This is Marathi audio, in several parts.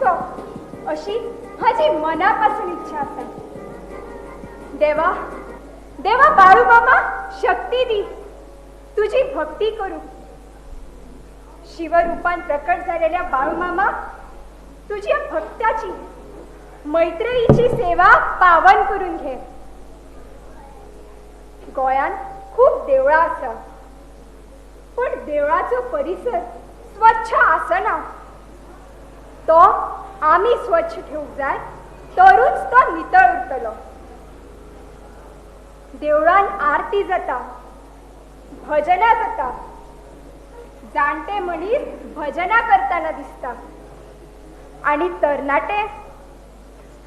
दिवचो अशी माझी मनापासून इच्छा आसा. देवा देवा बाळू मामा शक्ती दी, तुझी भक्ती करू. शिवरूपान प्रकट झालेल्या बाळू मामा तुझ्या भक्ताची मैत्रिणीची सेवा पावन करून घे. गोयान खूप देवळां आसा, पण देवळाचो परिसर स्वच्छ आसना. तो आम्ही स्वच्छ ठेवूंक जाय, तरूच तो नितळ उरतलो. देवळान आरती जाता, भजनां जाता, जाणटे मनीस भजनां करताना दिसता, आणि तरणाटे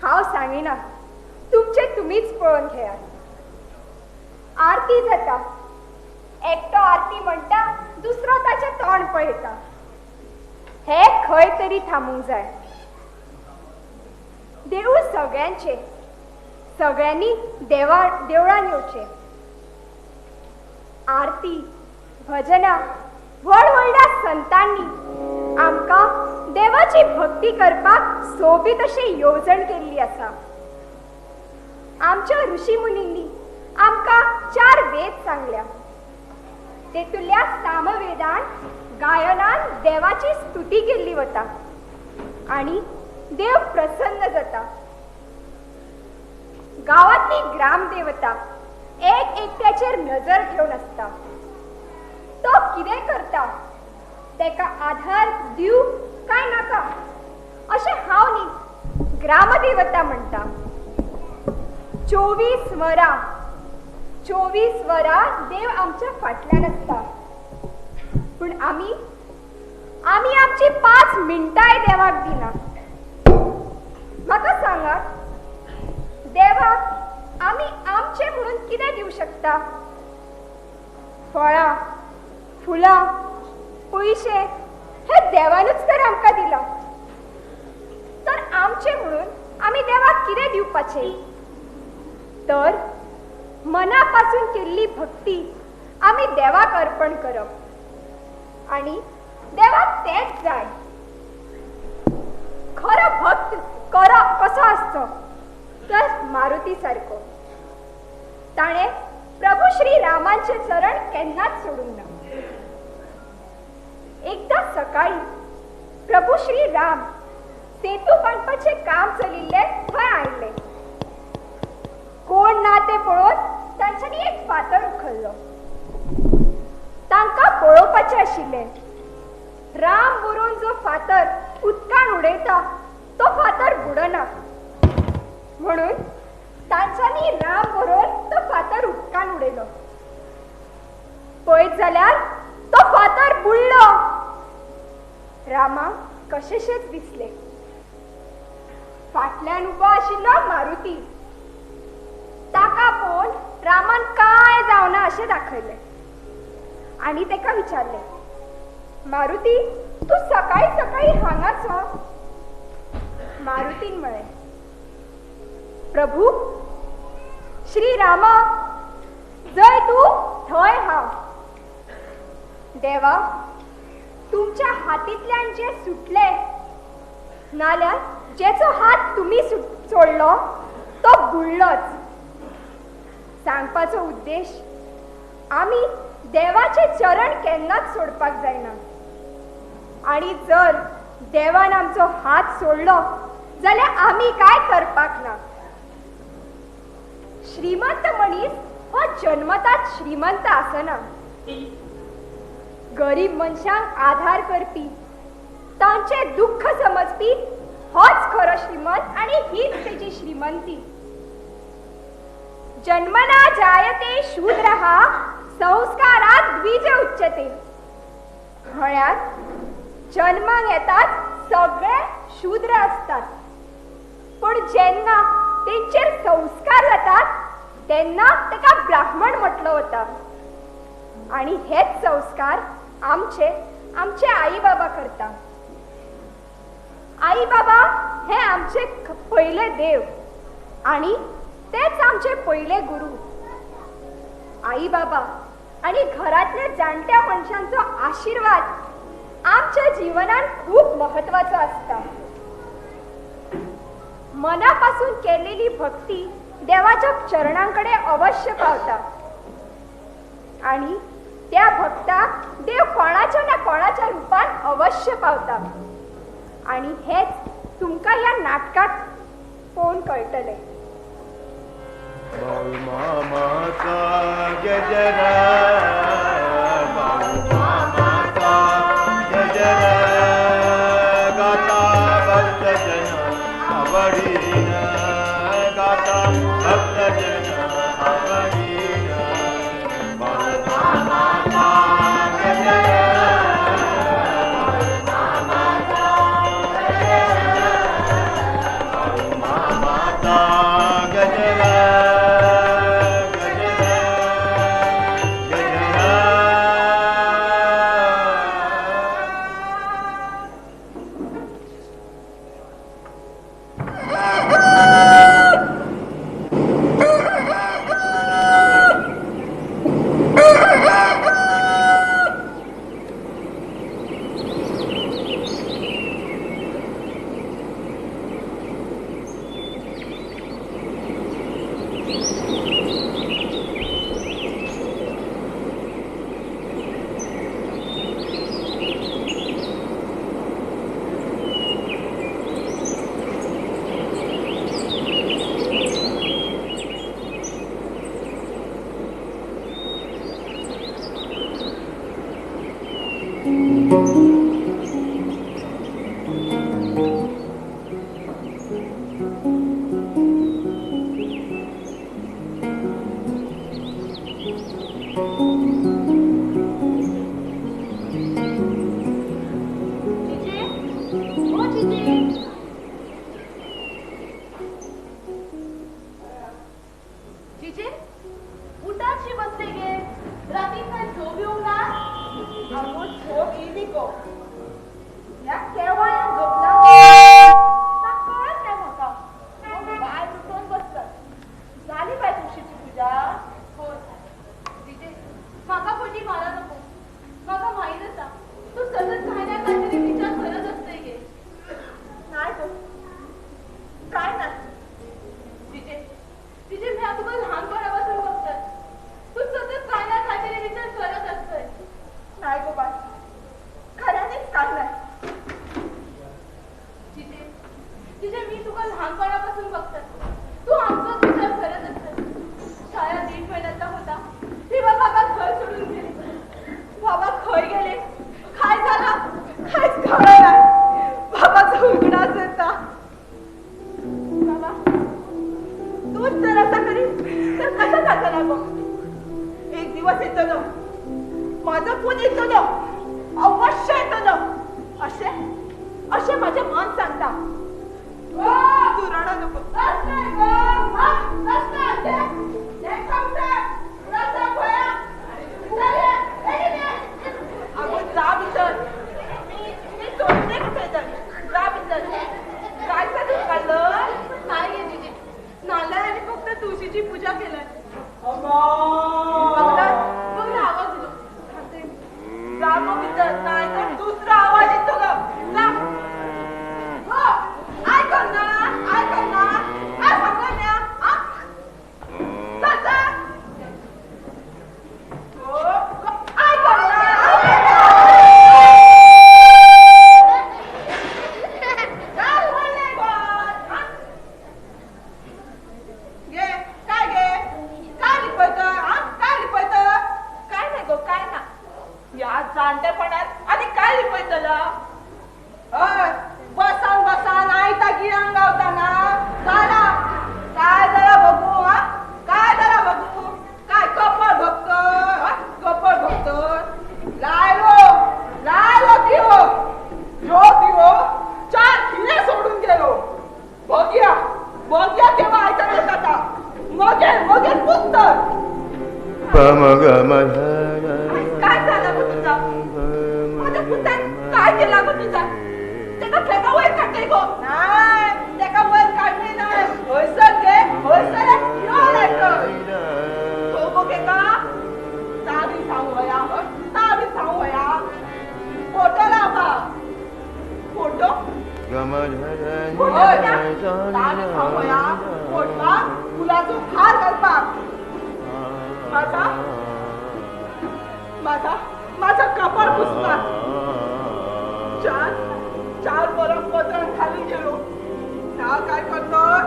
हांव सांगिना, तुमचे तुमीच पळोवन घेयात. आरती जाता, एकटो आरती म्हणटा, दुसरो ताचे तोंड पळयता. हे खंय तरी थांबूंक जाय. देऊळ सगळ्यांचे, सगळ्यांनी देवळान येवचे. आरती भजनां व्हडव्हडल्या संतांनी आमकां देवाची भक्ती करपाक सोबीत अशी येवजण केल्ली आसा. आमच्या ऋषी मुनींनी आमकां 4 वेद सांगल्या. तेतुल्या सामवेदान गायनान देवाची स्तुती केल्ली वता आणि देव प्रसन्न जाता. गावातली ग्रामदेवता एक एकट्याचेर नजर ठेवून आसता. तो कितें करता तेका आधार दिव काय नाका अशें हांव न्ही ग्रामदेवता म्हणटा. 24 वरां देव आमच्या फाटल्यान आसता, पूण आमी आमची 5 मिनटांय देवाक दिना. म्हाका सांगात, देवाक आमी आमचे म्हणून कितें दिवंक शकता? फळां, फुलां, पयशे हे देवानूच तर आमकां दिलां. तर आमचे म्हणून आमी देवाक कितें दिवपाचें? तर मनापासून केल्ली भक्ती आमी देवाक अर्पण करप, आणि देवाक तेच जाय. खरो भक्त कसो आसचो? तर मारुती सारको. ताणे प्रभू श्री रामांचे चरण केन्नाच सोडूंक ना. एकदा सकाळी प्रभू श्री राम सेतू बांदपाचे काम चलिल्ले थंय आयिल्ले. कोण ना ते पळोवन तांच्यांनी एक फातर उखल्लो. तांकां पळोवपाचें आशिल्लें. राम बरोवन जो फातर उदकान उडयता तो फातर बुडना, म्हणून तांच्यांनी राम बरोवन तो फातर उदकान उडयलो. पळयत जाल्यार तो फातर बुडलो. रामाक कशेशेच दिसले. फाटल्यान उबो आशिल्लो मारुती. ताका पळोवन रामान कांय जावना अशें दाखयलें आनी तेका विचारलें, मारुती, तूं सकाळी सकाळी हांगाचो? मारुतीन म्हळें, प्रभू श्री रामा, जय तूं थंय हांव. देवा, तुमच्या हातींतल्यान जे सुटले, नाल्यार जेचो हात तुमी सोडलो तो बुडलोच. सांगपाचो उद्देश, आमी देवाचे चरण केन्नाच सोडपाक जायना. आणि जर देवान आमचो हात सोडलो जाल्यार आमी काय करपाक ना. श्रीमंत मनीस हो जन्मताच श्रीमंत आसना. गरीब मनशांक आधार करपी, तांचे दुःख समजपी होच खरो श्रीमंत आणि हीच तेची श्रीमंती. जन्मना जायते शूद्रः संस्कारात द्विज उच्यते. म्हळ्यार जन्माक येतात सगळे शूद्र असतात, पण जेन्ना तेंचेर संस्कार जातात तेन्ना तेका ब्राह्मण म्हटलो वता. आणि हेच संस्कार आमचे आई बाबा करता. आई बाबा हे आमचे पहिले देव आणि तेच आमचे पहिले गुरु. आई बाबा आणि घरातल्या जाणट्या मनशांचो आशीर्वाद आमच्या जीवनात खूप महत्वाचो असता. मनापासून केलेली भक्ती देवाच्या चरणांकडे अवश्य पावता आणि त्या भक्ताक देव कोणाच्या ना कोणाच्या रूपात अवश्य पावता आणि हेच तुमका या नाटकात पोवन कळटले. मामाचा गजरा मामाचा गजरा गाता भक्तजन आवडीन गाता भक्तजन आवडीन मामाचा गजरा मामाचा गजरा फुलाचो हार घालपाक माझा माझा माझा कपाळ पुसपाक चार बरं पदरात खाली गेलो ना काय करतोय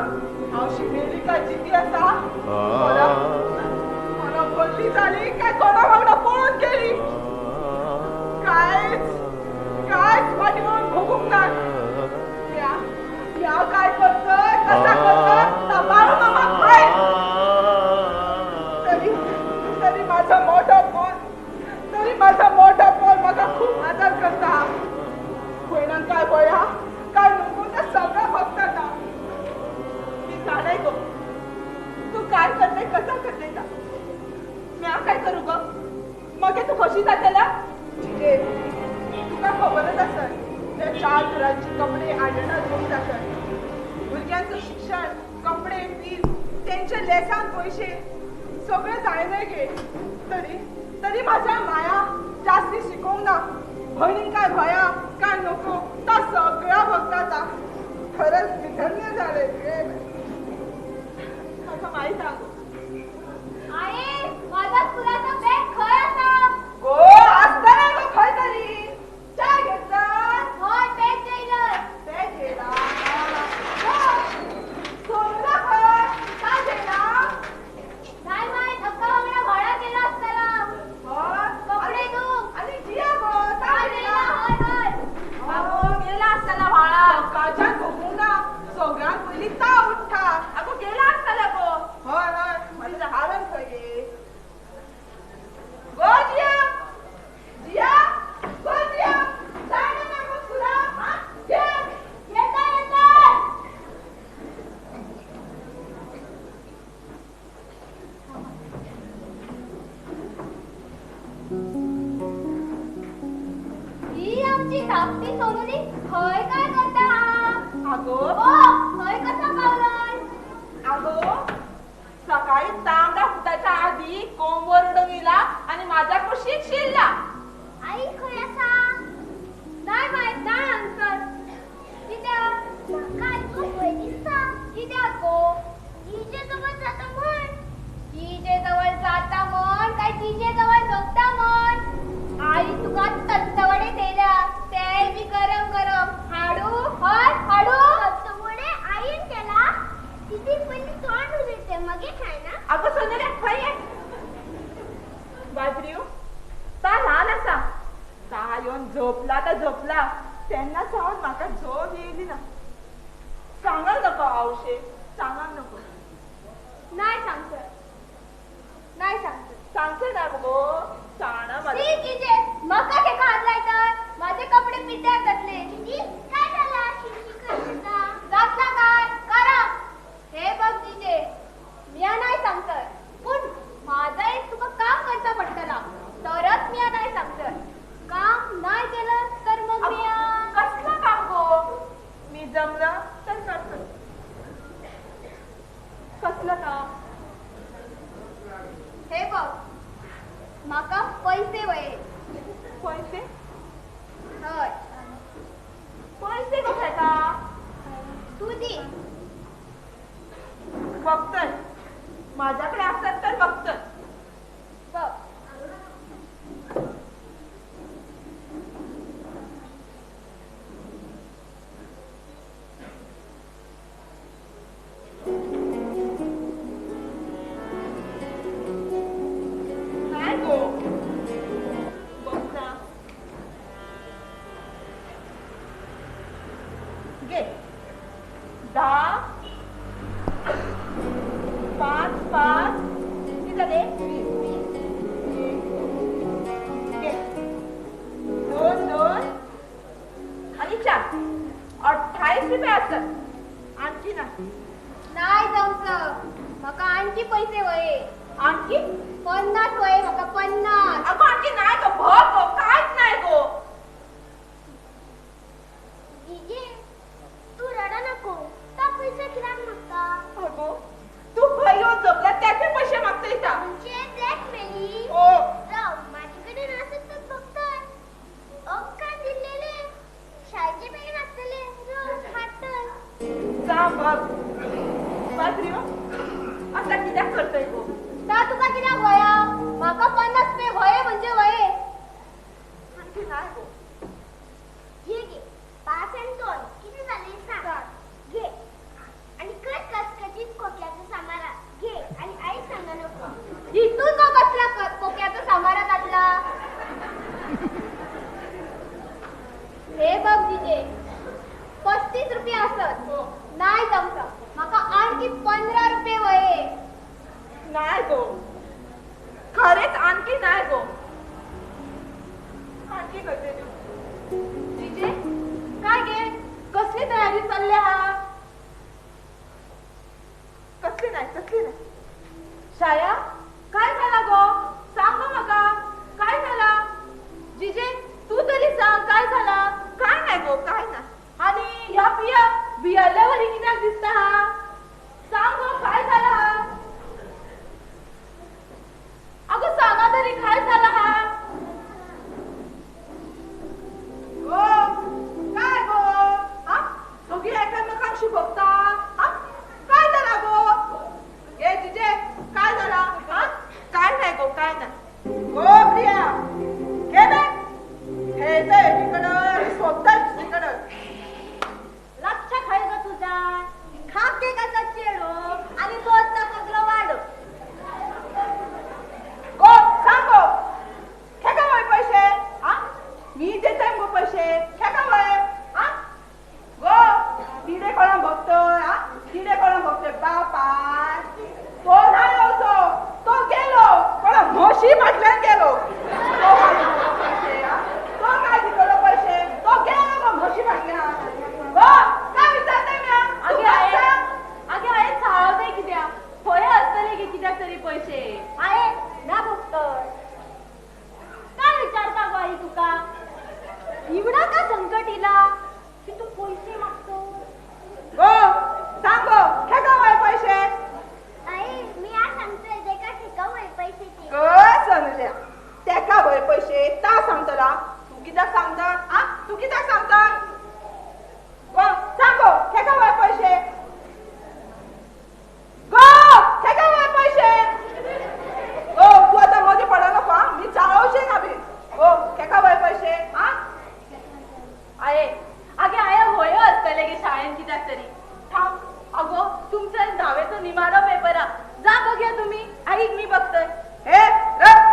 हांव शिमेली काय जिती आसा मला बदली झाली काय कोणा वांगडा पळून गेली कायच वाटून भोगूंक ना या काय करतोय कसा करतोय सांभाळून मामा काय तरी माझा मोठा पोर म्हाका खूप आदर करता पयणान काय गोया काय नको ते सगळं बघता मी जाणाय गो तू काय करते कसा करते का मी काय करू ग मग तू कशी जातला तुका खबरच असेल त्या 4 घरांची कपडे आडणं घेऊन जातात भुरग्यांचं शिक्षण कपडे फीज त्यांचे लेसान पैसे सगळे जायले गे तरी माझ्या माया जास्ती शिकवून ना बहिणीन काय भया काय नको तर सगळ्या बघता खरंच विधन्य झाले माझं माहीत सांगू आई माझा फुलाचा बॅग खय असा गो असताना गो खय तरी काय घेतला होय बॅग गेलं बॅग गेला सोनूला खय काय गेला नाही माहित अक्का वांगडा भाडा केला असताना कपडे धुवून आणि जिया गो काय गेला होय अगो गेला असताना भाळा सकाळच्या झोपूना सगळ्यात पहिली ता उठा अगो गेला असताना गो होय माझं हारण खय गे गो जिया जाय ना गो तुला येता ही आमची धाकटी सोनुली खय काय करता अगो खय कसा पावलाय अगो सकाळी तांबडा फुटायच्या आधी कोंब वरडून गेला आणि माझ्या कुशीत शिरला आई खय असा नाही माहित नाही अंतर किती काय तू दिसता किती गो हिचे जवळ जाता म्हण हिचे जवळ जाता म्हण काय तिचे जवळ झोपता म्हण आई तुका तत्तवडे दिल्या ते बी गरम हाडू हाडू तत्तवडे आईन केला किती पहिली तोंड उलटे मगे खाय ना अगो सोनल्या खय ये बाजरीव ता लहान असा ता येऊन झोपला त्यांना सावन माका झोप येयली ना सांगाल नको आवशे सांगाल नको नाही सांगतो सांगते ना गो सांगणं मला ठीक आहे मका ते खाल्लाय तर माझे कपडे पिट्या घातले काय झाला घातला काय करा हे बघ तिचे मी नाही सांगतोय पण माझा एक तुका काम करता पडतला तरच मी नाही सांगतोय काम नाही केलं तर मग मी कसलं काम गो मी जमलं तर करतो कसलं काम हे बघ माका पैसे वये पैसे हय पैसे कशाचा तू दी बघतोय माझ्याकडे असतात तर बघतोय बघ नाही गो बघ ना घे 10 5 तिथं दे 20 घे 2 आणि 4 28 रुपये असतात आणखी ना नाही जमचं मका आणखी पैसे वये आणखी 50 वये मका 50 अगं आणखी नाही गो बघ गो काहीच नाही गो जीजे तू रडा नको ता पैसे किराण मागता अगो तू पहिलो जपला त्याचे पैसे मागतोय का म्हणजे ब्लॅकमेली हो राव माझ्याकडे नसेल तर फक्त काय दिलेले शाळेचे बॅग असलेले रोज हाटल सांग बघ बाजरी हो आता कित्याक करतोय गो ता तुका कित्याक वया म्हाका 50 रुपये वये म्हणजे वये आणखी नाही गो घे घे 5 आणि 2 किती झाले सांग घे आणि कचकचीत खोक्याचं सामारा घे आणि आई सांगा नको इथून तो कसला खोक्याचा सामारा काढला हे बघ जिजे 35 रुपये असत नाही जमत माका आणखी 15 रुपये वये नाही गो खरेच आणखी नाही गो आणखी कसे देऊ जिजे काय गे कसली तयारी चालली हा कसली नाही शाया काय झाला गो सांग गो माका काय झाला जिजे तू तरी सांग काय झाला काय नाही गो काय नाही आणि ह्या बियाल्यावर कित्याक दिसता हा सांग गो काय झाला हा अगो सांगा तरी काय झाला हा गो काय गो हा दोघी एकमेकांशी बघता हा काय झाला गो ए जिजे काय झाला हा काय नाही गो काय नाही गो प्रिया हे बघ हे तर एकीकडं स्वतः दुसरीकडं लक्ष खाय ग तुझा खाके कसा चेडो आणि तोचा पगला वाढ गो सांग गो खेका वय पैसे हा मी देते गो पैसे खेका वय हा गो तिडे कोणा बघतोय हा तिडे कोणा बघतोय बापा तो नाही होतो तो गेलो कोणा म्हशी म्हटल्यान गेलो तो काय दिलो पैसे हा तो काय दिलो पैसे तो गेलो गो म्हशी म्हटल्या गो काय विचारते मी आगे आहे चाळ नाही कित्या होय असतले की कित्याक तरी पैसे आहे ना बघतोय काय विचारता गो आई तुका एवढा का संकट इला की तू पैसे मागतो गो सांग गो खेका वय पैसे आई मी आज सांगतोय जे का ठेकावय पैसे ते समजल्या तेका वय पैसे ता सांगतला तू कित्याक सांगता हा तू कित्याक सांगता गो सांग गो खेका वय पैसे गो खेका वय पैसे गो तू आता मध्ये पडा नको हा मी चालवशे ना बी गो खेका वय पैसे हा आहे आगे आया होय असतले की शाळेत कित्याक तरी थांब अगो तुमचं दहावेचं निमाडा पेपर जा बघूया तुम्ही आई मी बघतोय हे रख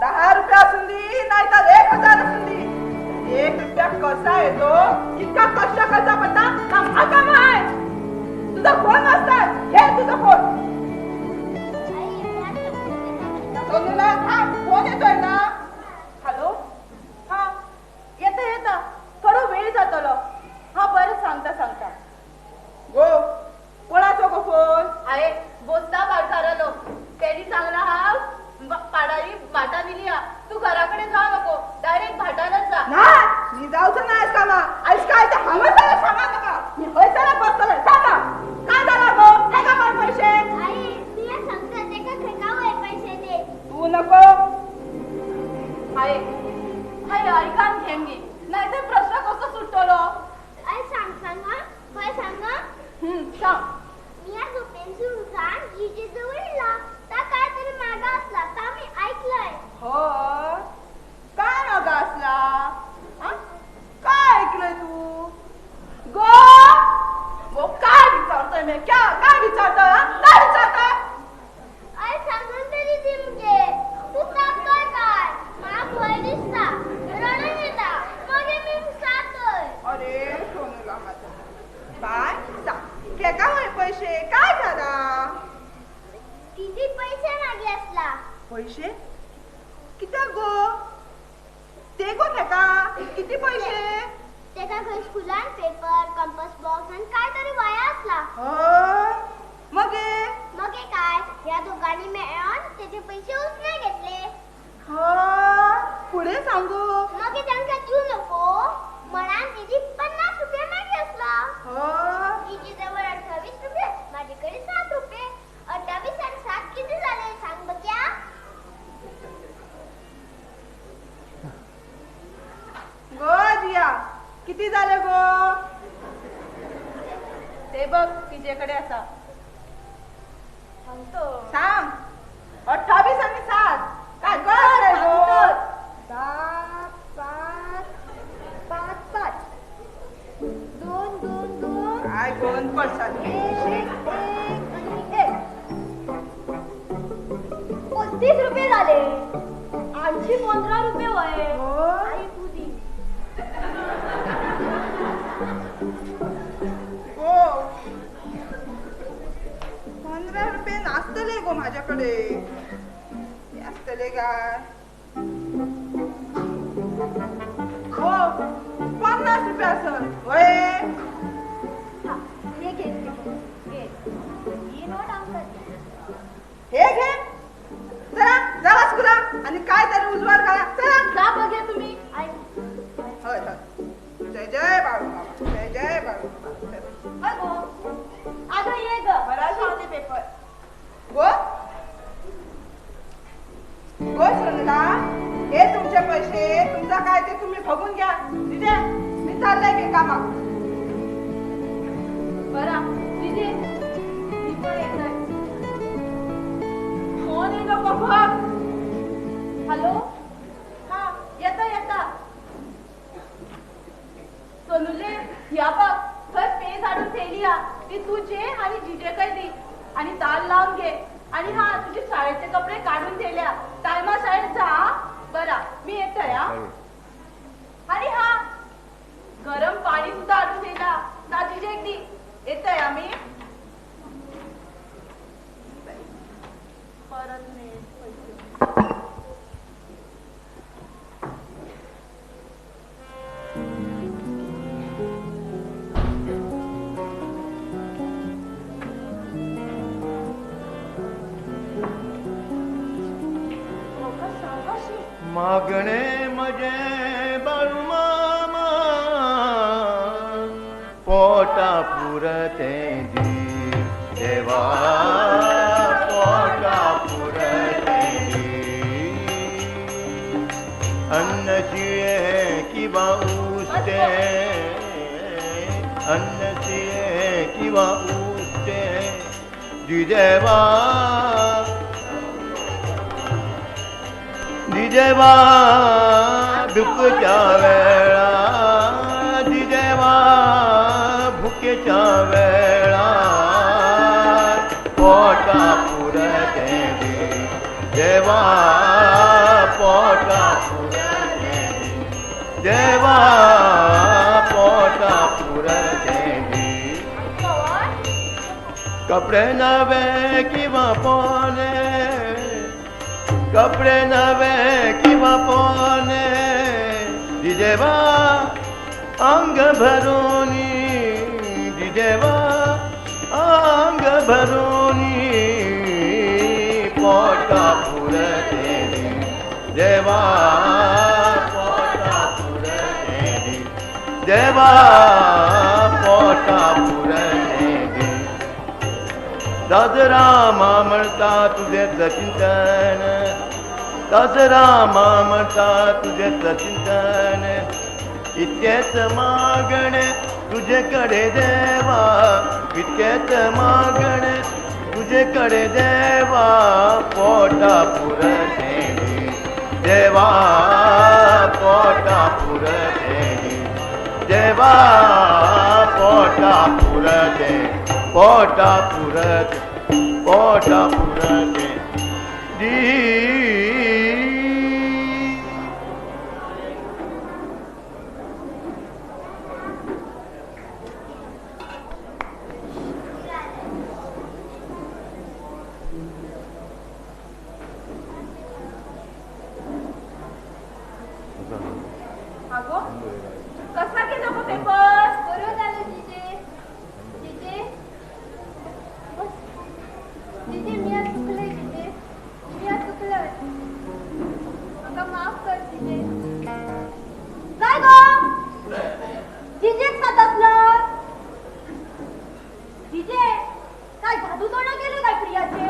10 रुपये असून दी नाही तर 1000 असून दी 1 रुपया कसा येतो इतका कष्ट करता पडता का माय तुझा फोन वाजताय घे तुझा फोन सोनूला हा फोन येतोय ना हॅलो हा येतं थोडं वेळ जातलो हा बरं सांगता गो कोणाचो गो फोन आहे बोलता बाजारलो त्यांनी चांगला हा पाडाळी भाटा दिली तू घराकडे जा नको डायरेक्ट भाटालाच जा नाही मी जाऊचं नाही कामा आईस काय ते हंगसाला सांगा नका मी पैसाला बसतोय सांगा काय झाला गो काय का मला पैसे आई मी या सांगते ते का ठेकावय पैसे दे तू नको आहे हाय ऐकान घेंगी नाही तर प्रश्न कसं सुटलो आई सांगा काय सांगा सांग मी आज पेन्सिल उचलून जीजे जवळला ता काय तरी मागा असला ता मी ऐकलंय हो काय मागा असला हा? काय ऐकलंय तू गो गो काय विचारतोय मी काय विचारतोय हा? काय विचारतोय आई सांगून तरी दिमगे तू सांगतोय काय मला भय दिसता रडून येता मग मी सांगतोय अरे सोनूला माझा काय सांग खेका वय पैसे काय झाला किती पैसे मागे असला पैसे किती गो ते गो खेका किती पैसे ते का काही स्कूलान पेपर कंपास बॉक्स आणि काय तरी वया असला मग मग हे काय या दोघांनी मिळून त्याचे पैसे उसने घेतले पुढे सांगू मग हे त्यांका देऊ नको म्हणा तिची 50 रुपये मागे असला तिची जवळ 28 रुपये माझ्याकडे 7 रुपये 28 आणि 7 किती झाले सांग बघ्या गो जिया किती झाले गो ते बघ तिच्याकडे असा सांगतो सांग 28 आणि 7 काय कळत नाही गो? 7, 5, 5, 5. 2, 2, 2. काय दोन पडसाल 1, 1. 35 रुपये झाले. आणखी 15 रुपये होय. हो. आई तुझी हो 15 रुपये नाचतले गो माझ्याकडे असतले काय हो 50 रुपये असल होय हा, हे घे घे. ही नोट आमच्यात. हे घे चला जावा स्कूला आणि काय तरी उजवाड करा चला जा बघे तुम्ही. आई होय होय जय जय बाळू बाबा जय जय बाळू बाबा अगो अगं ये ग. बरा शाळेचे पेपर गो गो सोनला हे तुमचे पैसे तुमचा काय ते तुम्ही बघून घ्या तिथे मी चाललंय की कामा बरा दिदी मी पण येतोय. कोण आहे नको बघ हॅलो हा येता सोनुले या बघ खर पेज आणून ठेवली हा. ती तुझे आणि जिजे काय दे आणि ताल लावून घे. आणि हा तुझे शाळेचे कपडे काढून ठेवल्या. टायमा शाळेत जा. बरा मी येतोय हा. आणि हा गरम पाणी सुद्धा आणून ठेवला ना जिजे एक दी. येतोय आम्ही परत नाही पैसे. मागणे मजे बाळू मामा पोटा पुरते दी देवा पोटा पुरते दी अन्न शिये किंवा उष्टे अन्न शिये किंवा उष्टे दी देवा दिजेवा दुःखच्या वेळा दिजेवा भुकेच्या वेळा पोटा पुरते दी देवा पोटा पुरते दी देवा पोटा पुरते दी कपडे नवे किंवा पोने कपडे नवे किंवा पोने दिजेवा अंग भरोनी दिजेवा अंग भरोनी पोटा पुरते दी देवा पोटा पुरते दी देवा पोटा पुरते दी दसरामा म्हणता तुझे चिंतन दसरामा म्हणता तुझे चिंतन इतकेच मागणे तुझेकडे देवा इतकेच मागणे तुझेकडे देवा पोटा पुरते दी देवा पोटा पुरते दी देवा पोटा पुरते पोटा पुरते दी अगो कसा केला गो पेपर? बरोबर झालं जिजे. जिजे जिजे मी आज चुकले. जिजे मी आज चुकलं. मला माफ कर जिजे. काय गो जिजेच का तसलं? जिजे काय जादू तोडा केलं काय प्रियाचे?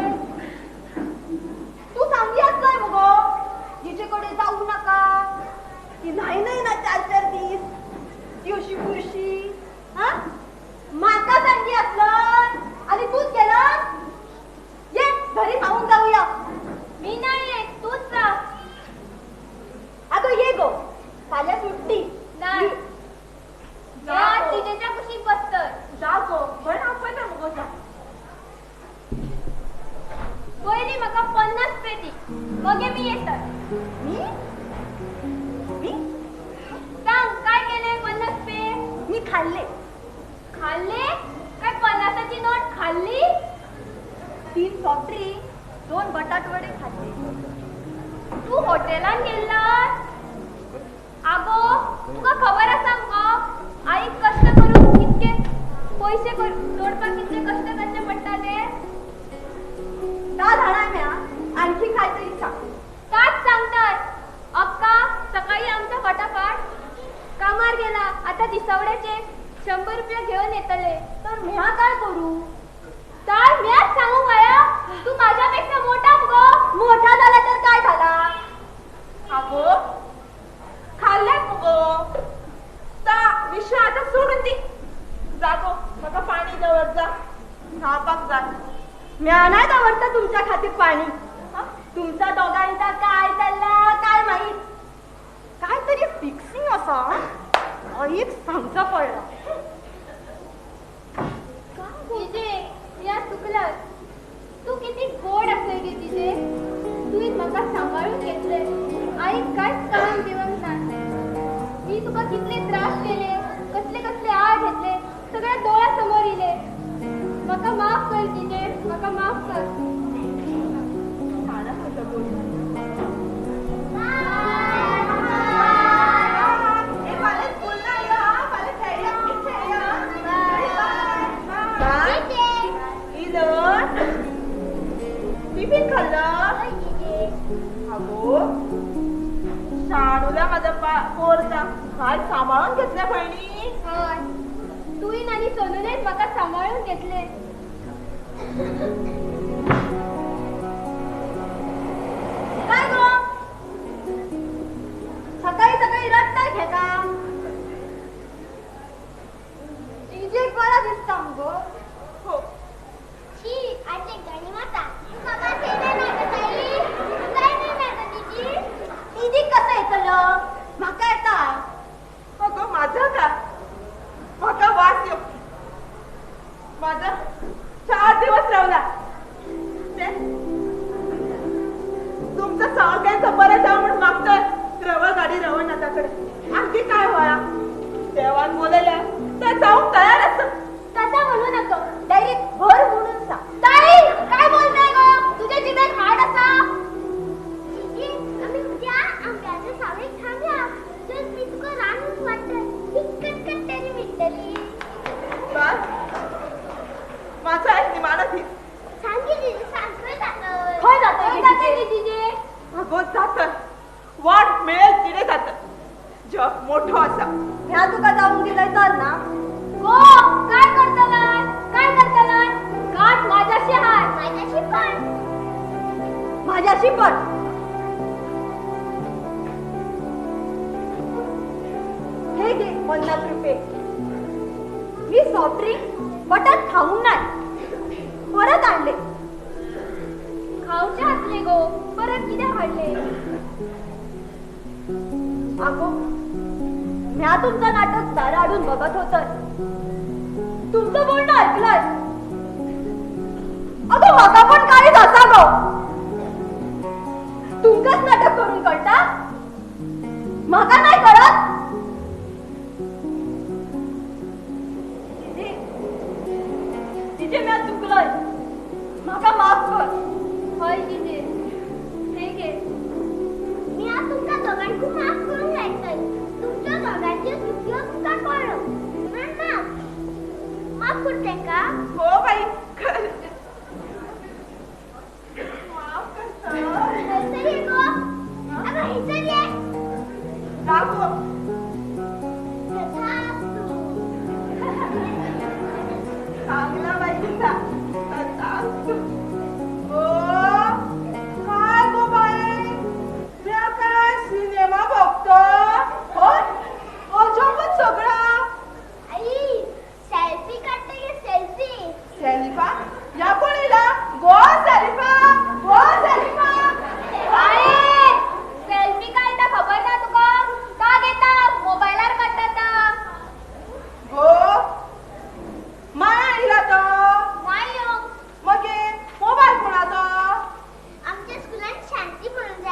तू सांगली असतोय मग जिजेकडे जाऊ नका. ती नाही ना 4-4 दिवस ती अशी खुशी. हा माका सांगली असलं मगे मी येतं. मी मी सांग काय केले 50 पे? मी खाल्ले. खाल्ले? काय 50ची नोट खाल्ली? 3 सॉफ्ट ड्रिंक, 2 बटाटवडे खाल्ले. तू हॉटेलात गेलास? आगो तुका खबर आसा मग आई कष्ट करून कितके पैसे जोडपाक कितले कष्ट करचे पडटाले? का जाणार म्या आणखी काहीतरी सांग. काच सांगतात. अक्का सकाळी आमचा फटाफट कामार गेला. आता दिसवड्याचे 100 रुपये घेऊन येतले. तर म्या काय करू? काय म्याच सांगू गया? तू माझ्यापेक्षा मोठा गो. मोठा झाला तर काय झाला? अगो खाल्ल्यात मगो ता विषय आता सोडून दी. जागो मका पाणी जवळ जा खापाक जा. म्या नाही आवडतं तुमच्या खातीर पाणी. तुमचा दोघांचा काय चालला काय माहित. काहीतरी फिक्सिंग असा एक सांगचा पडला. तिजे या चुकलं. तू किती गोड असले गे तिजे. तू म्हाका सांभाळून घेतले. आई कांयच काम दिवंक ना. मी तुका कितले त्रास केले, कसले कसले आळ घेतले, सगळ्या डोळ्यासमोर इले. म्हाका माफ कर तिजे, म्हाका माफ कर. टिफिन खाल्लं? अगो शाणूला माझा पोरचा काय सांभाळून घेतल्या बहिणी. हय, तूही आणि सोनूनेच म्हाका सांभाळून घेतले. काय गो सकाळी सकाळी रडताय घेता. तिजे बरा दिसता गो. हो शी आजचे गाणी माता म्हाका सेवे नाका ताई. काय नाही नाका तिची. तिजी कसं येतलं? म्हाका येता. अगं माझा का माझा वास येऊ. माझा 4 दिवस राहला. तुमचं सगळ्यांचं बरं जावं म्हणून मागतोय. रवळ गाडी रवळनाथाकडे. आणखी काय व्हाया देवान बोलल्या तर जाऊन तयार असत. तसा म्हणू नको. डायरेक्ट भर म्हणून सांग. ताई काय बोलताय गो? तुझ्या जिभेत हाड असा. आम्ही उद्या आंब्याचे सावे खाऊया. तर मी तुका रानूच वाटत हिकट तरी मिटली. बस माझा एक निमानत सांगितली सांगतोय जातं. खय जातोय गे तिचे? तिचे अगो जात वाट मिळेल तिने जात. जग मोठं असा. ह्या तुका जाऊन दिलंय तर ना. गो काय करतलाय? काय करतलाय? गाठ माझ्याशी हाय. माझ्याशी पण. माझ्याशी पण. हे घे 50 रुपये. मी सॉफ्ट ड्रिंक बटाट खाऊन नाही परत आणले. खाऊचे असले गो. परत किती हाडले? अगो म्या तुमचं नाटक दाराडून बघत होत. तुमचं बोलणं ऐकलंय. अगो माका पण काहीच असा गो. तुमकाच नाटक करून कळता. माका नाही कळत. तिथे म्या चुकलोय. माका माफ कर. होय तिचे. हे घे. मी आज तुमच्या दोघांची माफ करून घ्यायचंय. तुमच्या दोघांची चुकी तुमका कळलं म्हणून माफ करते का? हो बाई माफ करतो. हैसर ये गो. अगं हैसर ये. रागो तथास्तु. चांगला बाई तुझा. तथास्तु. ओ काय गो बाई म्या काय सिनेमा बघतो. हो अजबच सगळा. आई सेल्फी काढते की सेल्फी? सेल्फा या कोणीला गो सेल्फा गो सेल्फा. आई सेल्फी काढता खबर ना तुका? का घेता? मोबाईलवर काढता. गो माया इला तो नाही हो. मगे मोबाईल कोणाचा? आमच्या स्कूलात शांती म्हणून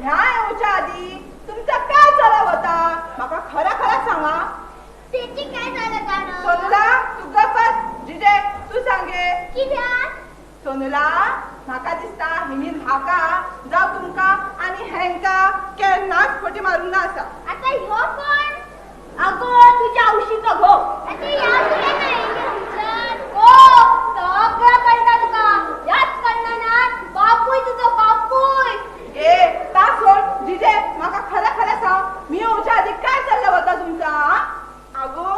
ह्या येऊच्या आधी तुमचा काय चालू होता माका खरा खरा सांगा. त्याची काय झालं गाणं सोनूला तू गप्पच जिजे तू सांगे. कित्याक सोनूला म्हाका दिसता हिनीन हाका जाव तुमका आणि हेंका केन्नाच खोटी मारूंक ना आसा. आता ह्यो कोण अगो तुझ्या औशीचो घो. आता या तुला नाही हो सगळं कळतं तुका याच कळणार बापूय तुझं बापूय. ए ता सोड जिजे म्हाका खरं खरं सांग मी येऊच्या आधी काय चाललं होता तुमचा. अगो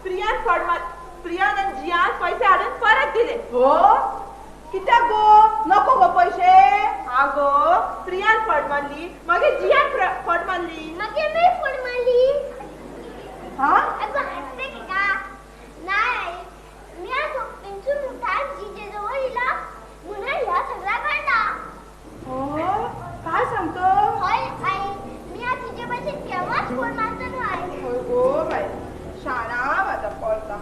प्रियान आणि जियान पैसे हाडून परत दिले. हो कित्याक गो नको गो पैसे. अगो प्रियान फट मारली मागीर जियान फट मारली. मगे मी फोन मारली. हा अगं हसते की का नाही मी आज पेन्सिल मुठात जिजे जवळ दिला म्हणून ह्या सगळा कळला. हो काय सांगतो. होय आई मी आज जिजे बशी केव्हाच फोन मारतो नाही. होय गो बाई शाणा माझा पळता.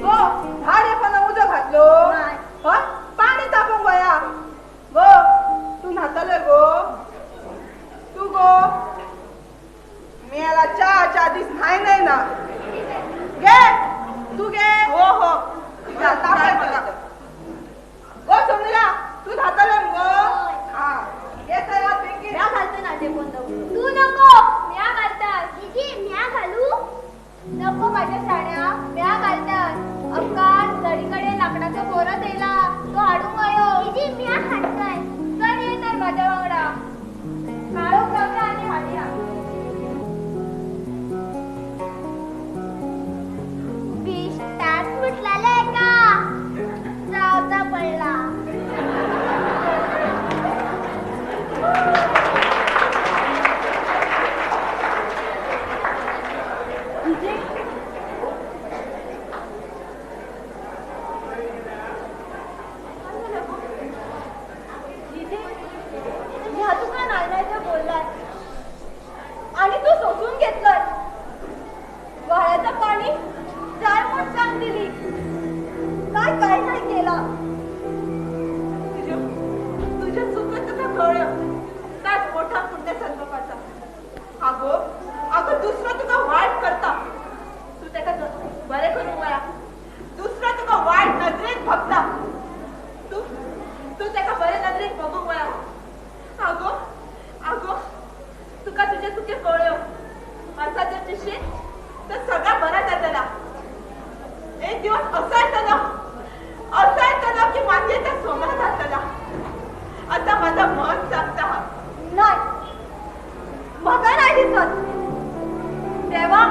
गो झाडे पण उजो घातलो. नाही. हो पाणी तापून गोया. गो तू न्हातले गो. तू गो मेला चहाच्या आधीच नाही ना. घे तू घे. हो हो गो सोनूला तू न्हातले गो. होय. हा घे तयार पिंकी. म्या घालते ना ते कोणतं तू नको म्या घालतात जिजी म्या घालू नको माझ्या साड्या म्या घालतात अक्कान सडीकडे लाकडाचा बोरा दिला तो हाडून गयो जिजी म्या हाडताय चल ये तर माझ्या वांगडा काळो कावळा आणि हाडया विष तास फुटलाले का जावचा पडला आणि तू सोसून घेतलं वाळ्याचं पाणी चार मोठ सांग दिली काय काय नाही केला. तुझ्या चुकत तुका कळलं त्यात मोठा पुण्य संकल्पाचा. अगो अगो दुसरं तुका वाईट करता तू त्याका बरे करून वया. दुसरं तुका वाईट नजरेत बघता तू त्याका बरे नजरेत बघून वया. अगो अगो तुका तुझे चुके कळ्यो असा जर चिशील तर सगळा बरा जातला. एक दिवस असा येतला की मान्यता सोमा जातला. आता माझा मन सांगता नाही मला नाही दिसत. देवा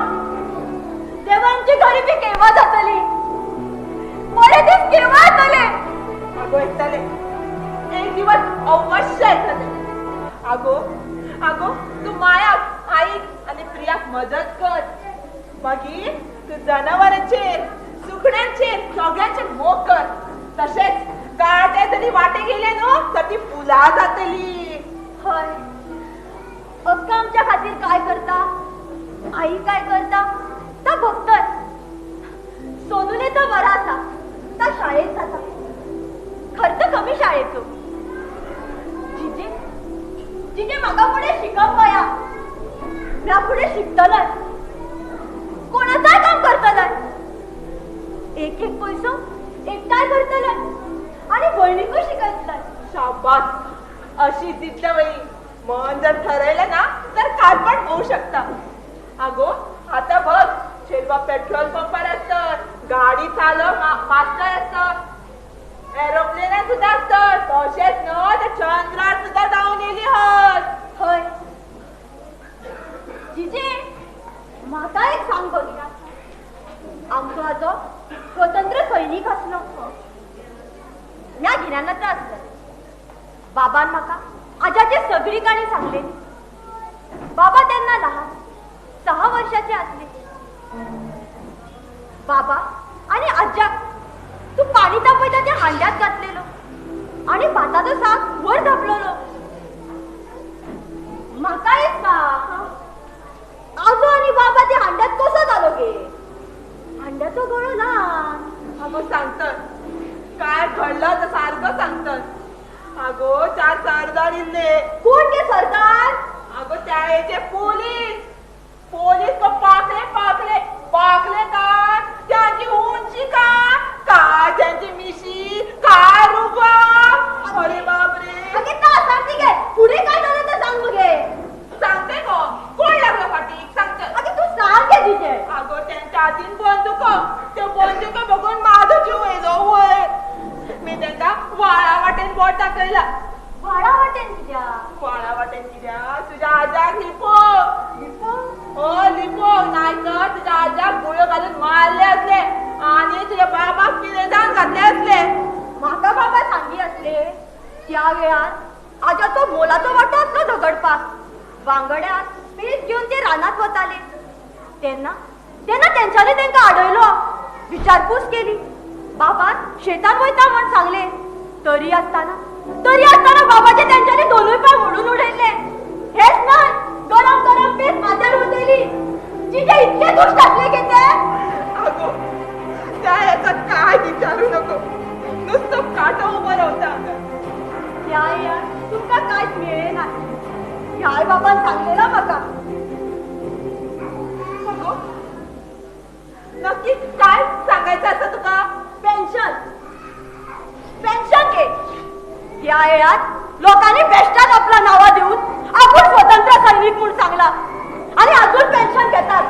देवांची गरिबी केव्हा जातली बरे दिस केव्हा येतले. अगो येतले एक दिवस अवश्य येतले. अगो अगो तू मायाक आईक आणि प्रियाक मदत कर. मागीर तू जनावरांचेर सुकण्यांचेर सगळ्यांचेर मोग कर. तसेच गाडे जरी वाटे गेले न्हू तर ती फुला जातली. होय अक्का आमच्या खातीर काय करता आई काय करता ता बघतोय. सोनूने तर बरा असा ता शाळेत जाता खर्च कमी शाळेचो. जिजे जिजे म्हाका पुढे शिकप वया म्या पुढे शिकतलय कोणाचाय काम करतलय एक एक पैसो एकटाय करतलय आणि बहिणीकूय शिकयतलय. शाबास अशी जिद्द बाई. मन जर ठरवलं ना तर काय पण होऊ शकता. अगो आता बघ शेल्वा पेट्रोल पंपार असतात गाडी चालव मास्टर असतात एरोप्लेन सुद्धा असतात. तसेच न ते चंद्रात सुद्धा जाऊन येली हत. होय जिजे म्हाका एक सांग बघिरा आमचो आजो स्वतंत्र सैनिक असलो ह्या गिन्यानाचा असलं. बाबान म्हाका आजाची सगळी काणी सांगलेली. बाबा त्यांना लहान 6 वर्षाचे असले. बाबा आणि आज्या तू पाणी तापयताच्या हांड्यात घातलेलो आणि भाताचो साक वर धापलेलो. म्हाका एक सांग आजो आणि बाबा ते हांड्यात कसो झालो गे. हांड्याचो गळो लहान. अगो सांगतात काय घडलं तर सारखं सांगतात. अगो 4 सरदार इल्ले. कोण ते वांगड्यात पीठ घेऊन ते रानात वताले. त्यांना त्यांच्याने त्यांना आढळलो. विचारपूस केली. बाबा शेतात वयता म्हण सांगले. तरी असताना बाबाचे त्यांच्याने दोन्ही पाय मोडून उडले. हेच नाही, गरम गरम पीठ माथ्यावर होतेली. जिथे इतके दूर टाकले घेते. अगो त्या याचा काय विचारू नको, नुसतं काटा उभं राहतं. यार तुमका काहीच मिळे नाही. ह्याय बाबान सांगलेला माका. अगो नक्की काय सांगायचं असं तुका? पेन्शन घे. या येळात लोकांनी बेस्टात आपला नावा देऊन आपण स्वतंत्र सैनिक म्हणून सांगला आणि अजून पेन्शन घेतात.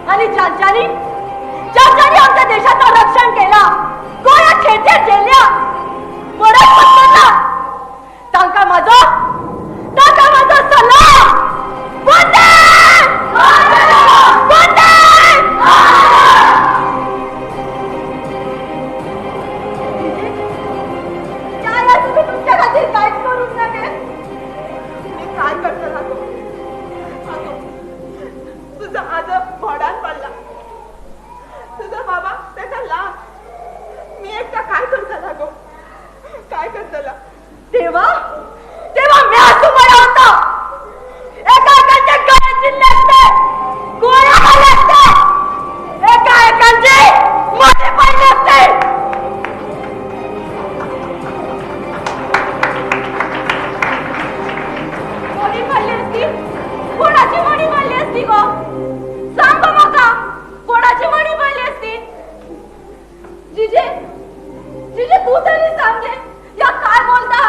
आणि ज्यांच्यानी आमच्या देशाचं रक्षण केला, गोळ्या खेळत्या गेल्या, परत पत्करला, तांका माझा सल्ला वंदे! वंदे! तुम्ही तुमच्या खातीर काहीच करूच नका. मी काय करतो अगो? अगो तुझा आज भडान पडला. तुझा बाबा त्याचा लाभ. मी एकटा काय करतो अगो? काय करतला? तेव्हा मी असं मला होता. एकाच्या गळे चिल्ले असते, गोळ्या खाल्ले असते, एकाची मोठी पाहिजे असते. कोणी मारली असती? कोणाची मणी मारली असती गो? सांग माका, कोणाची मणी मारली असती? जिजे तू तरी सांगे, या काय बोलता?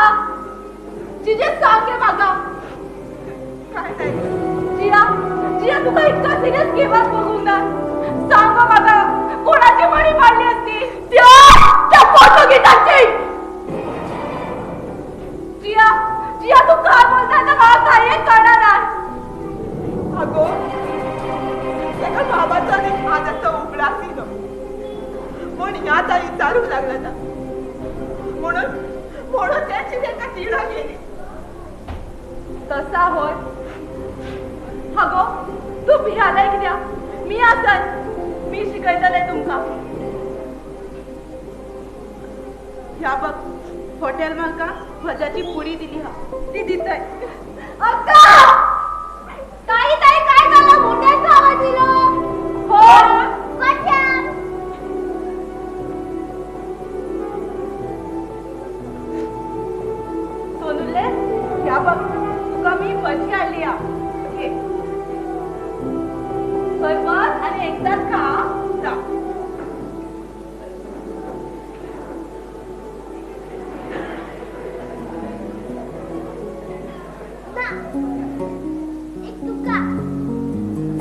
जिजे सांगे माका. काय नाही. जिया तुका इतका सिरियस केव्हाच बघून ना. सांग माका, कोणाची मणी मारली असती? त्या फोटो गीताची. जिया तू काय बोलता तर मला काही एक कळणार नाही. अगो त्याच्या बाबाचा आजाचा उघडा असेल म्हणून याचा विचारू लागला ना. म्हणून त्याची त्याचा चिडा गेली. तसा होय. अगो तू भियालाय कित्या? मी आसन, मी शिकयतले तुमका. ह्या बघ हॉटेल माका भजाची पुडी दिली हा. ती दिसय. अक्का! ताई काय झालं? मोठ्याचा आवाज दिला. हो कशा? सोनुले ह्या बघ तुका मी भजी आणली हा. घे. बस आणि एकदाच खा. जा.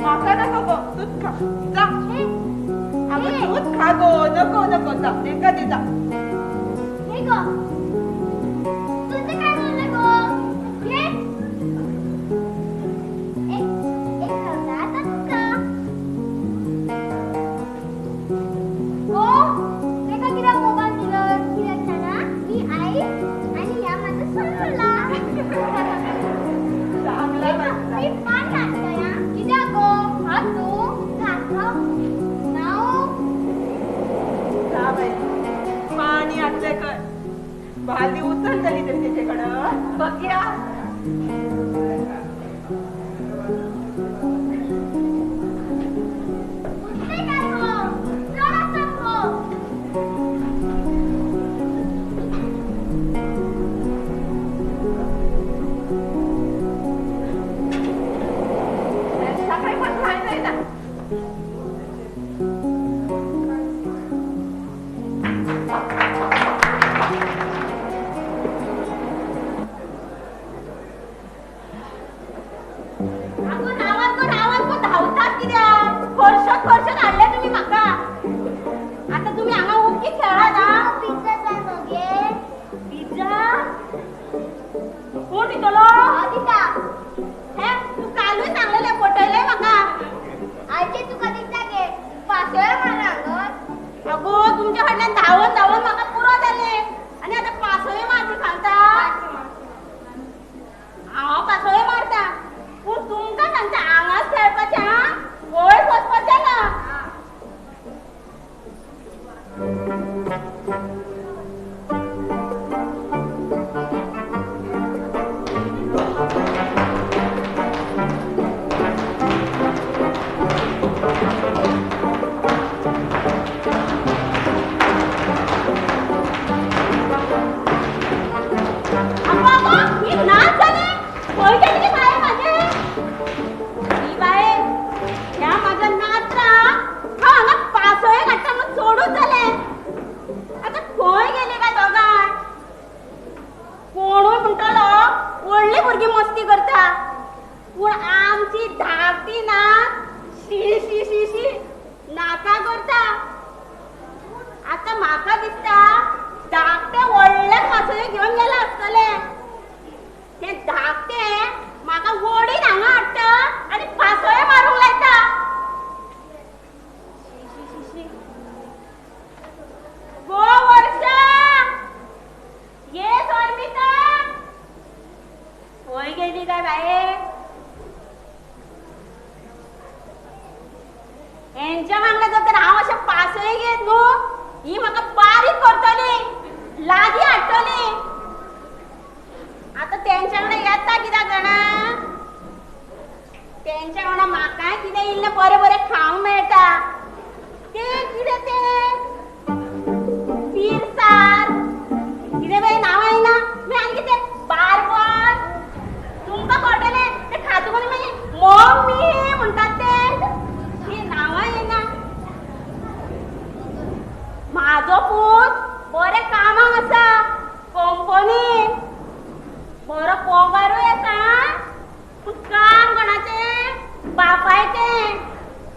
माका नको गो, तूच खा. जा. अगं तूच खा गो. नको जा. नेमका दे जा. पाणी आणले कर. भाली उचलतली त्याच्याकडं. बघ्या सकाळी पण खायचंय ना. धावून माका पुरो झाले आणि आता पासोळे मारते सांगता. पासोळे मारता बरी मस्ती करता पूण आमची धाकटी ना शी शी शी शी नाका करता. आता म्हाका दिसता धाकटे व्हडले पासये घेऊन गेला आसतले. ते धाकटे म्हाका वडीन हांगा हाडटा आनी पासये मारूंक लायता. गो वर्षा ये सोर्मिता खंय गेली काय बाये? यांच्या वांगडा जर तर हांव अशें पासय घेत न्हू ही म्हाका बारीक करतली लागी हाडटली. आता तेंच्या वांगडा येता कित्याक जाणा तेंच्या वांगडा म्हाकाय कितें इल्लें बरें बरें खावंक मेळटा. ते कितें ते पिरसार कितें बाई नांव येना आनी कितें बारबन तुमकां कळटलें ते खातकून मागीर मम्मी म्हणटात ते नांवां येना. म्हाजो पूत बरें कामाक आसा कंपनीन बरो पगारूय आसा पूण काम कोणाचें बापायचें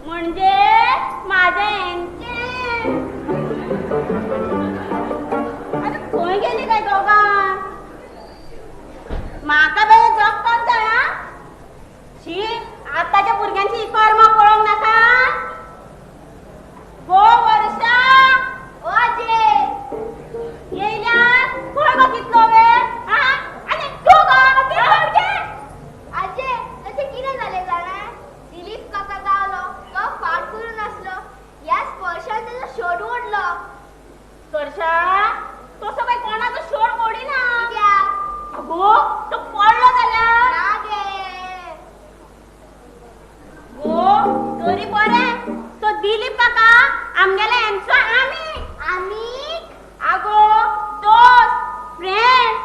म्हणजे म्हाजें हेंचें. आतां खंय गेली काय दोगां? म्हाका बाई जगपाक जाय. शी आतांच्या भुरग्यांची कर्मां पळोवंक नाका. गो वर्षा ओजे येयल्यार खंय गो कितलो वेळ आनी तूं गो आजे तशें कितें जालें जाणा दिलीप काका गावलो तो फाट करून आसलो. ह्या स्पर्शान तेजो शर्ट ओडलो. स्पर्शा तसो बाई कोणाचो शर्ट ओडिना. कित्याक? अगो तो पडलो जाल्यार ना गे. गो तरी बरें तो दिलीप काका आमगेले हेंचो आमी आगो दोस्त फ्रेंड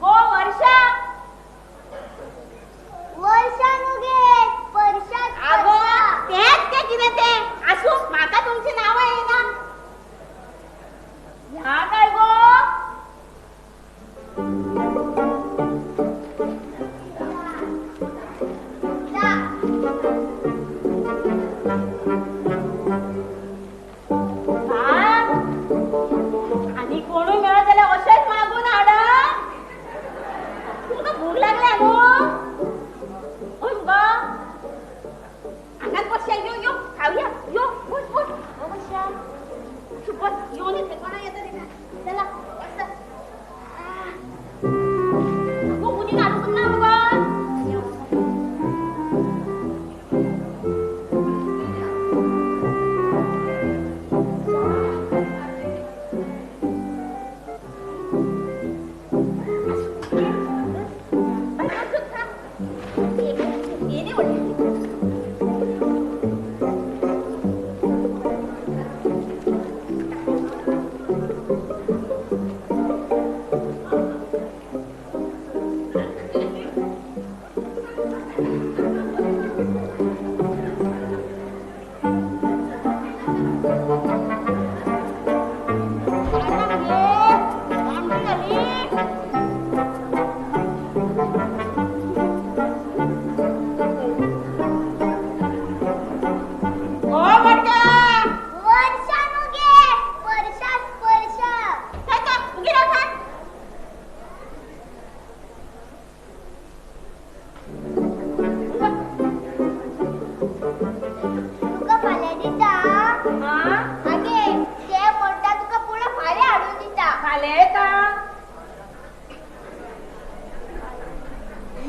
गो वर्षा वर्षा न्हू गे स्पर्शात आगो तेच ते कितें ते आसूं म्हाका तुमची नांवां येना. ह्या काय गो आनी कोणूय मेळत जाल्यार अशेंच मागून हाडा. तुमकां भूक लागल्या न्हू? हय मुगा हांगाच बसया यो यो खावया यो बस बस बसया बस येवन येते कोणा येता ते चला बस. गो मुनी हाडूंक ना मुगा.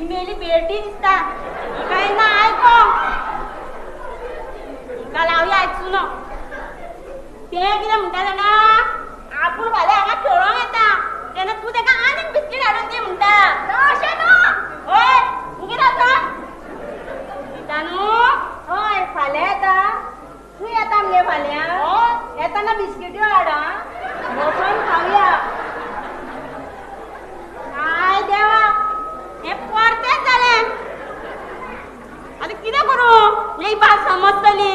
मेली बेटी दिसता काय ना ऐको का लावया आयचू न ते कितें म्हणटा जाणा आपूण फाल्यां हांगा खेळोंक येता तेन्ना तूं ताका आनीक बिस्कीट हाडून दी म्हणटा अशें न्हू हय उगी रावता दिता न्हू हय फाल्यां येता तूं येता मगे फाल्यां येताना बिस्किट्यो हाडा बसून खावया काय देवा हे परतेच जालें आतां कितें करूं ही बात समजतली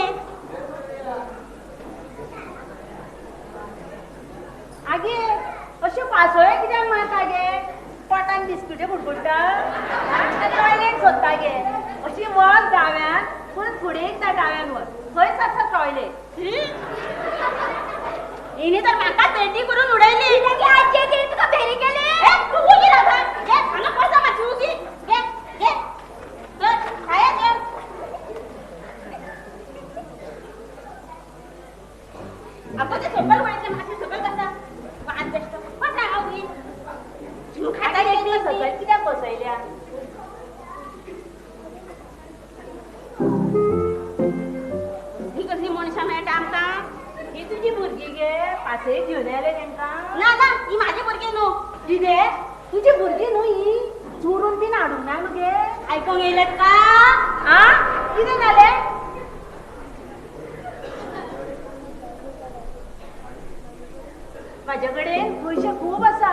आगे अश्यो पासोळ्यो कित्याक मारता गे पोटान बिस्किट्यो बुडबुडटा सोदता गे अशी वळ डाव्यान पूण फुडें एकदा डाव्यान वर थंय सारसा ट्रॉयले हिने तर म्हाका पेटी करून उडयली तुका फेरी केली तू उगी राहा घे हांगा बसा मातशी उगी घे घे तर खाया घे आपण ते सकल वळायचे मातशी सकल बसा वाद बेस्ट बसा उगी तू खाता येते सकल कित्याक बसयल्या ही कसली मनशां मेळटा आमकां ही तुझी भुरगी गे पासय घेवन आयले तांकां ना ना ही माझी भुरगी न्हू कितें तुजी भुरगी न्हू ही चोरून बीन हाडूंक ना मगे आयकूंक येयलें का आ कितें जालें म्हाजे कडेन पयशे खूब आसा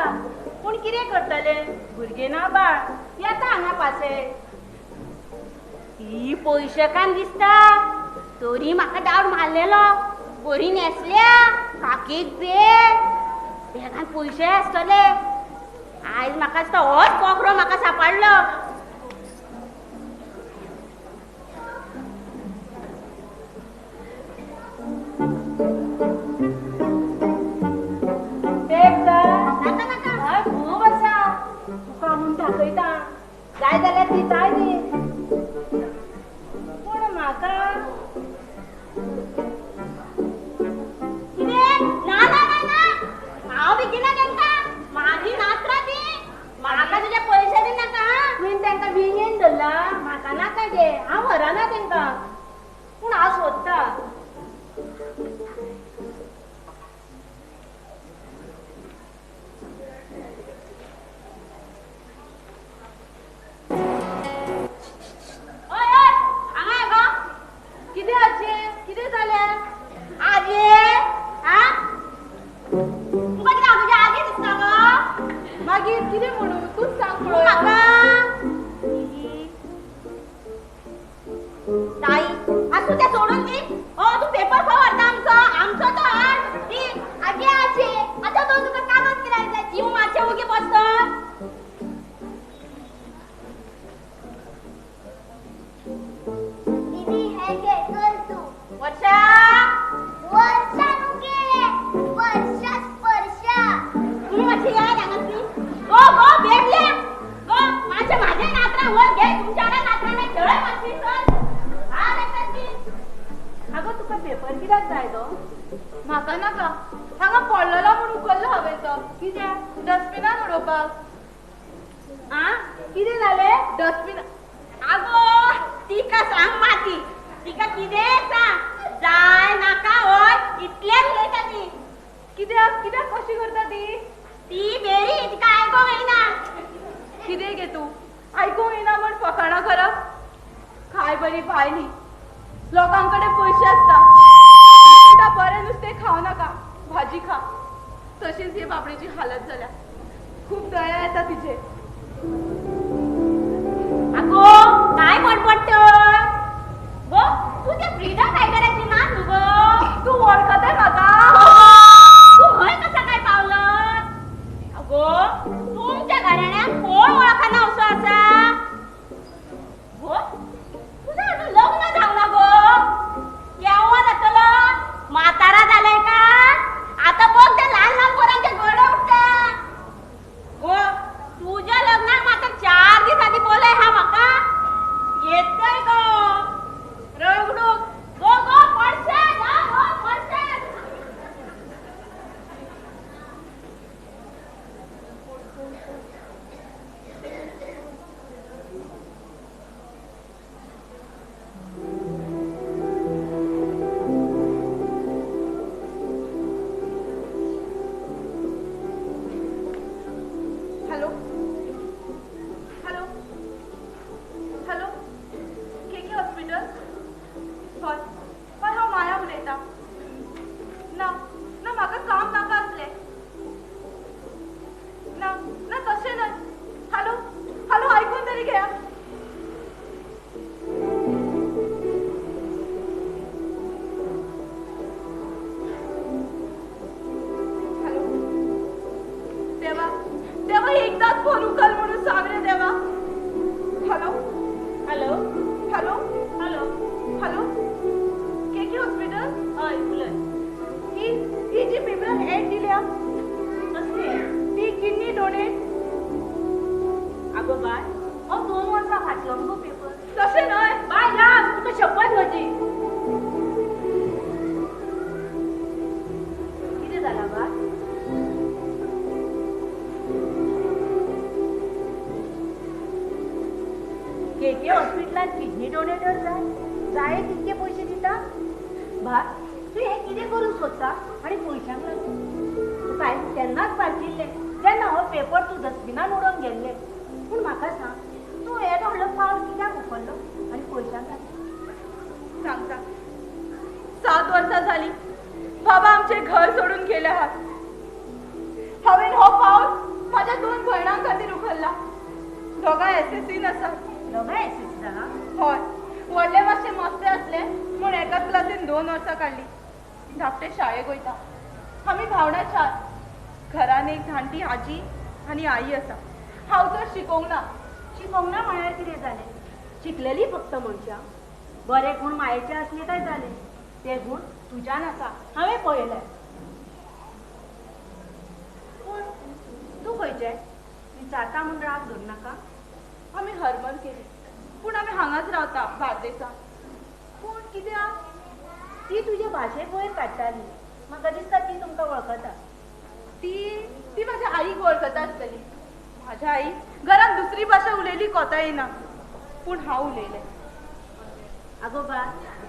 पूण कितें करतले भुरगें ना बाळ येता हांगा पासय ही पयशेकान दिसता तरी म्हाका डावट मारलेलो बरी न्हेसल्या काकीक बेगान पयशे आसतले आयज म्हाका दिसता होच कोकरो म्हाका सांपाडलो नाका नाका हय खूब आसा तुका म्हूण दाखयता जाय जाल्यार दिताय दी पूण म्हाका हांव विकिना तांकां माझी नात्रा ती म्हाका तुजे पयशे बी नाका तुवें तांकां विंगेन धरला म्हाका नाका गे हांव व्हरना तांकां पूण हांव सोदता ओय ओय हांगा ये गो कितें आजे कितें जालें आजे आ तुका कितें हांव तुज्या आगे दिसता गो मागीर कितें म्हणून तूच सांग तूं म्हाका ताई आसूं तें सोडून दी तूं पेपर खंय व्हरता आमचो तो हाड दी आगे आजे आतां तो तुका कागद कित्याक जाय ती मातशें उगी बसत दीदी हे घे कर तू वर्षा वर्षा नुगे वर्षा स्पर्शा तुम्ही मातशी या हांगासली गो गो बेबले गो मातशें म्हाजे नात्रा वर घे तुमच्या नात्रा नाही खेळय मातशी चल हा लेकरची आगो तुका पेपर कित्याक जाय तो म्हाका नाका हांगा पडलेलो म्हूण उखल्लो हांवें तो कितें डस्टबिनान उडोवपाक आ कितें जालें डस्टबिन आगो तिका सांग माती तिका कितें सांग जाय नाका होय इतलेंच उलयता ती कित्याक कित्याक कशी करता ती ती बेरी तिका आयकोंक येना कितें गे तूं आयकूंक येना म्हण फकाणां करप खाय बरी भायली लोकां कडेन पयशे आसता बरें नुस्तें खाव नाका भाजी खा तशीच ही बाबडीची हालत जाल्या खूब दया येता तिचे आगो काय पडपडतो गो तू त्या फ्रीडम फायटराची ना न्हू गो तू वळखताय म्हाका तू हय कसा काय पावलो अगो तुमच्या घराण्यात कोण वळखना असो आसा गो तुझं अजून लग्न जावं ना गो केव्हा जातलो म्हातारा जालाय का आता बघ त्या लहान लहान पोरांचे गडे उठता गो तुझ्या लग्नाक मात्र 4 दीस आधी बोलाय हा म्हाका येतय गो रगडूक गो गो पडशे जा गो पडशे हॅलो हॅलो हॅलो के हॉस्पिटल हय हय हांव माया उलयतां ना ना म्हाका काम नाका आसलें ना ना तशें न्हय हॅलो हॅलो आयकून तरी घेया हॅलो देवा देवा एकदाच फोन उखल म्हणून सांग रे देवा हॅलो तेजी पेपरान एड दिल्या कसली ती किडनी डोनेट. अगो बाय हो 2 वर्सां फाटलो मगो पेपर. तशें न्हय बाय राम तुका शपथ म्हजी. कितें जालां बाय? केके हॉस्पिटलांत किडनी डोनेटर जाय तितके पयशे दिता. बाय तूं हें कितें करूंक सोदता आनी पयशांक लागून? तुका हांवें तेन्नाच पार्टिल्लें जेन्ना हो पेपर तूं डस्टबिनान उडोवन गेल्ले. पूण म्हाका सांग तूं हें व्हडलो पावल कित्याक उखल्लो आनी पयशांक लागून? सांगता 7 वर्सां झाली बाबा आमचे घर सोडून गेले आहात. हांवें हो पावल माझ्या 2 भयणां खातीर उखल्ला. दोगांय SSCन आसात. दोगांय SSC जाला? हय व्हडले मातशे मस्ते असले म्हूण एकाच क्लासीन 2 वर्सां काडली. धाकटे शाळेक वयता. आमी भावंडां 4. घरान एक धांटी आजी आनी आई आसा. हांव तर शिकोवंक ना. शिकोवंक ना म्हळ्यार कितें जालें? शिकलेली फक्त मनशां बरे गुण मायेचे असले काय जाले? ते गुण तुज्यान आसा हांवें पळयले. पूण तूं खंयचे? विचारता म्हूण राग धर नाका. आमी हरमल केली पूण आमी हांगाच रावता बार्देसांत. पूण कित्याक? ती तुजे भाशेक वयर काडटाली. म्हाका दिसता ती तुमकां वळखता. ती माझ्या आईक वळखता आसतली. माझ्या आई घरान दुसरी भाषा उलयली कोता येना पूण हांव उलयलें. आगो बा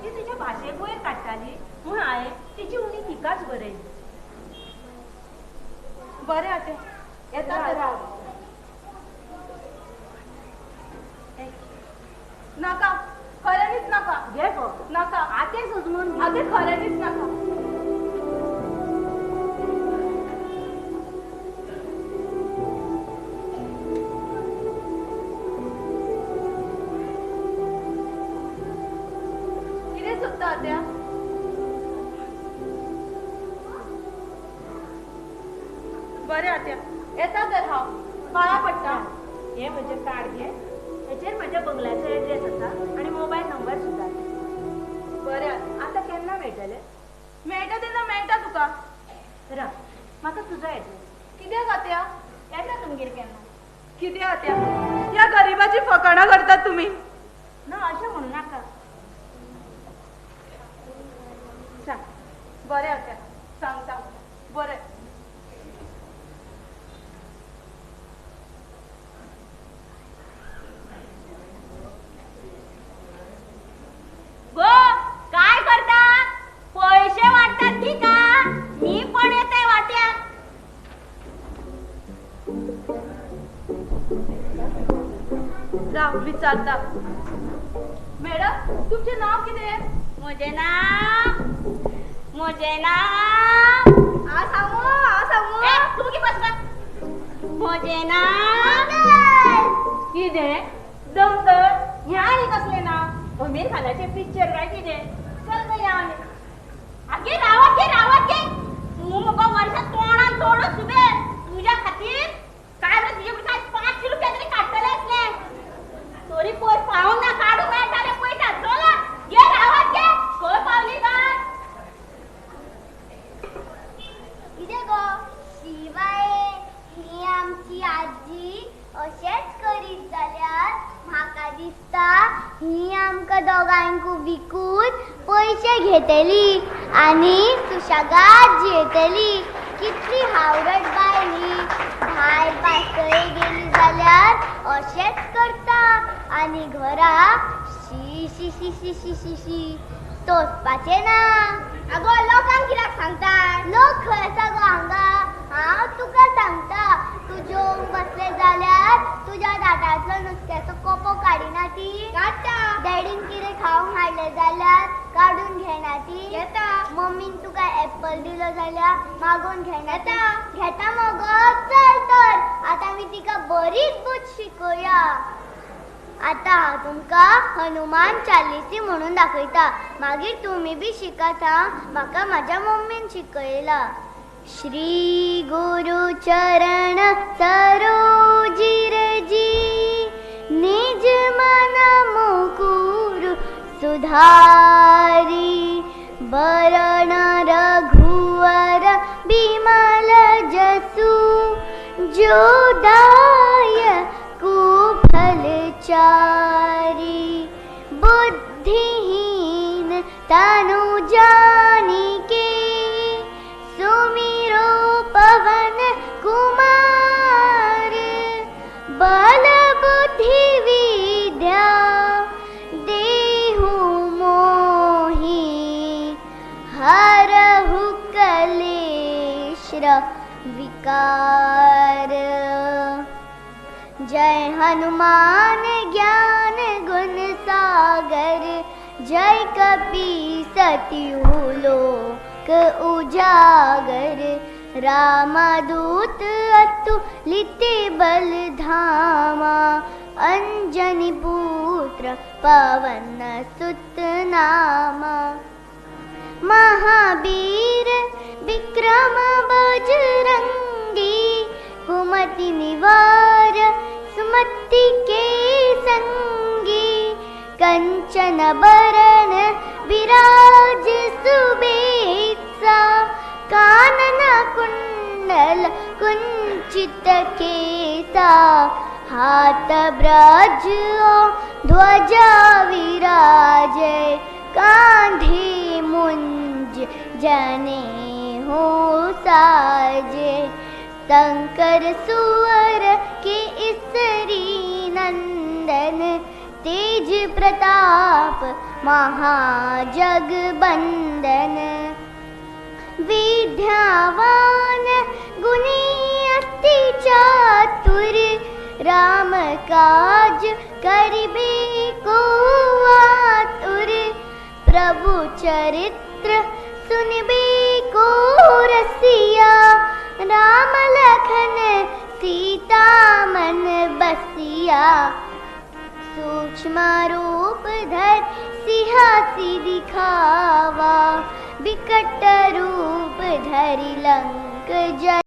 ती तुज्या भाशेक वयर काडटाली म्हूण हांवें तिची उणी तिकाच बरयली. बरें आतें येता तर राव. नाका खऱ्यांनीच नाका. घे गो नाका आतें सजमून आतें खऱ्यांनीच नाका. कितें सोदता आत्या? बरें आत्या येता तर हांव पांया पडटा. हे म्हजें कार्ड घे. हेचेर म्हज्या बंगल्याचो एड्रेस आसा आनी मोबायल नंबर सुद्दां. बरें आतां. आतां केन्ना मेळटलें? मेळटा तेन्ना मेळटा तुका. राव म्हाका तुजो एड्रेस. कित्याक आत्या? येता तुमगेर केन्ना? कितें आत्या? ह्या गरिबाची फकाणां करतात तुमी. ना अशें म्हणू नाका. सांग. बरें आत्या सांगता. बरें. गो काय करता? पैसे वाटतात की का? मी पण येते वाट्यात. राव विचारता. मॅडम तुमचे नाव कितें? म्हजे नाव आ सांगू ए, तुमगे बस. म्हजे नाव कितें? दंगल ह्या आनी कसले नाव? अमीर खानाचे पिक्चर काय कितें? चल गो या आमी. आगे रावत गे. तू म्हाका वर्सां तोंडान तोडून सुबे तुज्या खातीर काय रे तुजे कडे 500 रुपया तरी काडटले असले. तोरी पयर पावून ना काडूंक मेळटाले पयता. चल गे रावत गे. खंय पावली काय? कितें गो शिवाय ही आमची आजी अशेंच करीत जाल्यार म्हाका दिसता ही आमकां दोगांकू विकून पयशे घेतली आनी सुशेगाद जियेतली. कितली हावरट बायल ही. भायर पासय गेली जाल्यार अशेंच करता आनी घरा शी शी शी शी शी शी शी तोचपाचें ना. आगो लोकांक कित्याक सांगता? लोक खंय आसा गो हांगा? हांव तुका सांगता. तूं जेवंक बसले जाल्यार तुज्या दाटांतलो नुस्त्याचो कोपो काडिना ती? काडटा. डॅडीन कितें खावंक हाडलें जाल्यार काडून घेना ती? घेता. मम्मीन तुका एप्पल दिलो जाल्यार मागून घेना? घेता मगो. चल तर आतां आमी तिका बरीच बूध शिकोवया. आतां हांव तुमकां हनुमान चालीसी म्हणून दाखयता. मागीर तुमी बी शिकात हां. म्हाका म्हाज्या मम्मीन शिकयला. श्री गुरु चरण सरोजी रजी निज मन मुकुर सुधारी बरण रघुवर जुदाय कुफलचारी बुद्धिहीन तनु जानिके सुमिरो पवन कुमार बल बुद्धि विद्या देहु मोहि हरहु कलेश विकार। जय हनुमान ज्ञान गुण सागर जय कपि सत्यु लोक उजागर। रामदूत अतुलित बल धामा अंजनी पुत्र पवन सुत नामा। महावीर विक्रम बजरंगी कुमति निवार सुमति के संगी। कंचन बरन विराज सुबेसा कानन कुंडल कुंचित केसा। हाथ ब्रज ध्वजा विराजे कांधे मुंज जनेऊ साजे। शंकर सुवर केसरी नंदन तेज प्रताप महाजगबंदन। विद्यावान गुणी अति चातुर राम काज करिबे को आतुर। प्रभु चरित्र सुनिबे को रसिया राम लखन सीता मन बसिया। सूक्ष्म रूप धर सिंहासी दिखावा विकट रूप धरि लंक जय।